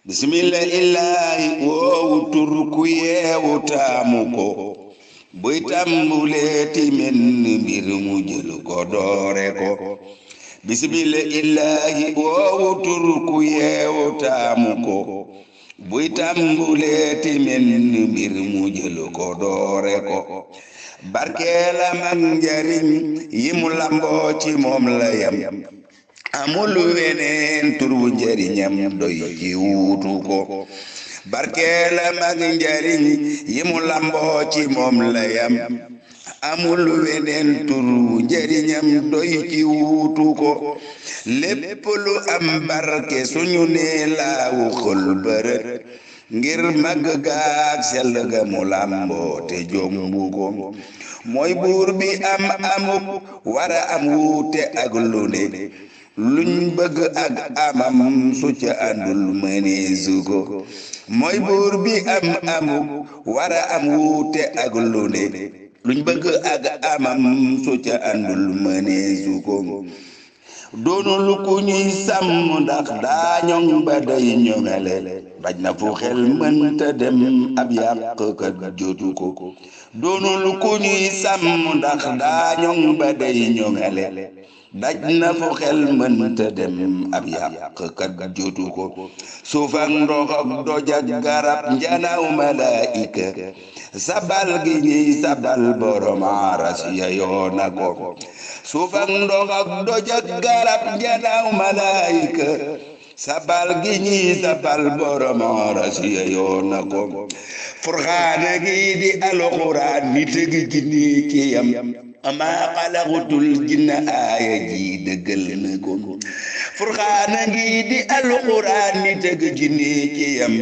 bismillah illahi woowu tur ku yeewu taamu ko buy tàmbuleeti menn mbir mu jël ko doore ko bismillah illahi woowu tur ku yeewu taamu ko buy tàmbuleeti menn mbir mu jël ko doore ko barkeelam ak njariñ yi mu lamboo ci moom la yam amul weneen tur wu njariñam doy ci wuutu ko barkeelam ak njariñ yi mu lamboo ci moom la yam amul weneen tur wu njariñam doy ci wuutu ko lépp lu am barke suñu nee laawu xol bërët ngir màgg gaag sell ga mu lamboo te jombu ko mooy buur bi am amuk wara am wuute ak lu ne luñ bëgg ak amam su ca àndul mëneesu ko mooy buur bi am amuk wara am wuute ak lu ne luñ bëgg ak amam su ca àndul mëneesu ko doonul ku ñuy sàmm ndax daa ñoŋ ba day ñoŋale daj na fu xel mënta dem ab yàqkat jotu ko doonul ku ñuy sàmm ndax daa ñoŋ ba day ñoŋale daj na fu xel mënta dem ab yàqkat jotu ko suuf ak ndox ak doj ak garab njanaaw malaayika sabal gi ñuy sabal borom aras yayoo na ko suuf ak ndox ak doj ak garab njanaaw malaayika sabal gi ñuy sabal borom aras yayoo na ko furxaana gi di alxuraan nit gi jinni ci yam amaa xalaqatul jinna aaya ji dëggal na ko furxaana gi di alxuraan nit gi jinni ci yam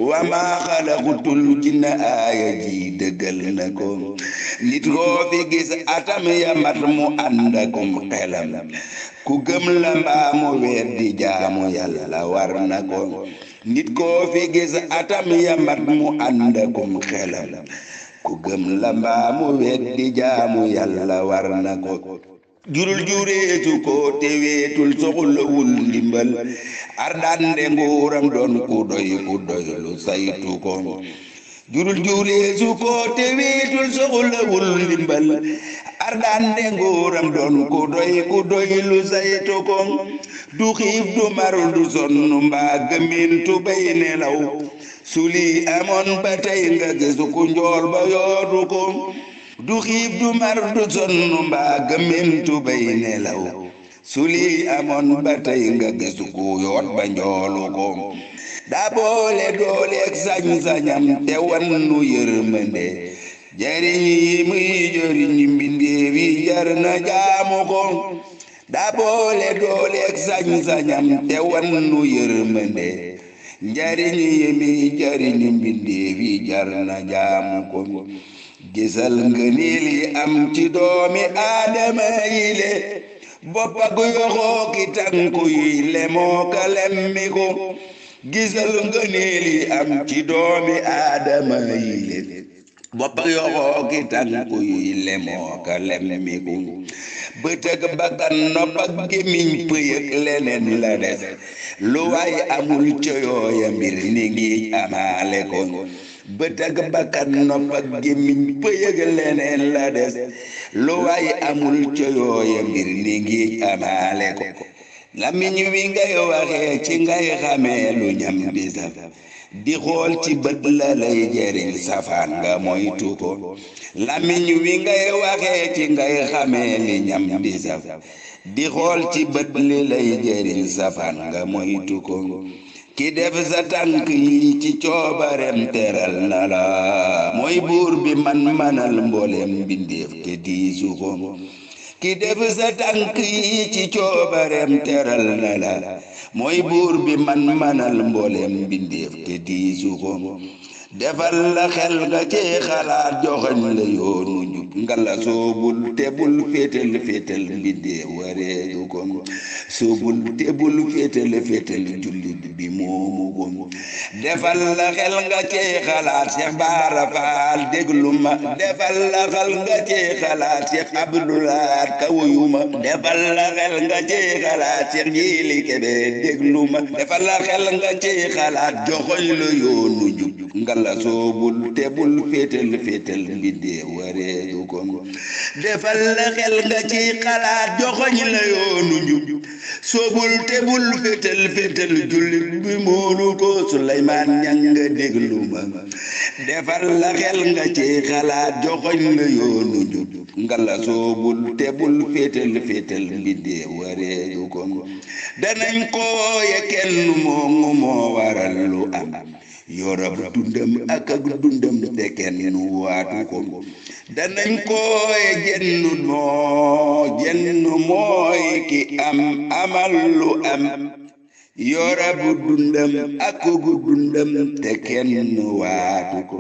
wa maa xalaqatul jinna aaya ji dëggal na ko nit koo fi gis atam ya mat mu ànd akum xelam ku gëm la mbaa mu weddi jaamu yàlla war na ko nit koo fi gis atam ya mat mu ànd akum xelam ku gëm la mbaa mu weddi jaamu yàlla war na ko jurul jureetu ko te weetul soxlawul ndimbal ardande nguuram doon ku doy lu saytu ko jurul jureetu ko te weetul soxlawul ndimbal ardande nguuram doon ku doy lu saytu ko du xiif du mar du sonn mbaa gëmintu bay nelaw suli amoon ba tey nga gisu ku njool ba yootu ko du xiif du mar du sonn mbaa gëmintu bay nelaw suli amoon ba tey nga gisu ku yoot ba njoolu ko daa boole dooleeg sañ-sañam te wan nu yërmande jariñ yi muy jariñ mbindeef yi jar na jaamu ko daa boole dooleeg sañ-sañam te wan nu yërmande njariñ yi muy jariñ mbindeef yi jar na jaamu ko gisal ngëneel yi am ci doomi aadama yi le bopp ak yoxoo ki tànku yi lemoo ka lemmi ko gisal ngëneel yi am ci doomi aadama yi le bopp ak yoxoo ki tànku yi lemoo ka lemmi ko bët ak bakkan nopp ak gémmiñ pëy ak leneen la des lu waay amul coyooya mbir ni ngi amaale ko bët ak bakkan nopp ak gémmiñ pëy ak leneen la des lu waay amul coyooya mbir ni ngi amaale ko lamiñ wi ngay waxee ci ngay xamee lu ñam di saf di xool ci bët la lay jëriñ safaan nga moytu ko lamiñ wi ngay waxee ci ngay xamee li ñam di saf di xool ci bët li lay jëriñ safaan nga moytu ko ki def sa tànk yi ci coobarem teral na la mooy buur bi manal mboolem mbindeef te diisu ko ki def sa tànk yi ci coobarem teral na la mooy buur bi manal mboolem mbindeef te diisu ko defal la xel nga ci xalaat joxañ la yoonu njub nga la soobul te bul féetal mbindeef wareedu ko soobul te bul féetal féetal jullit bi moomu ko defal la xel nga cee xalaat Cheikh Bara Fall déglu ma defal la xel nga cee xalaat Cheikh Abdoulaat kawuyuma defal la xel nga cee xalaat Cheikh Jili Kebe déglu ma defal la xel nga cee xalaat joxoñ la yoonu njub nga la soobul te bul féetal féetal mbindee wareedu ko defal la xel nga cee xalaat joxoñ la yoonu njub soobul te bul féetal féetal jullit bi moonu ko Souleymane Niang nga déglu ma defal la xel nga cee xalaat joxoñ la yoonu njub nga la soobul te bul féetal féetal mbindee wareedu ko danañ ko wooye kenn moomu moo waral lu am yorab dundam ak dundam te kenn waatu ko danañ ko wooye jenn mooy ki am amal lu am yorab dundam ak dundam te kenn waatu ko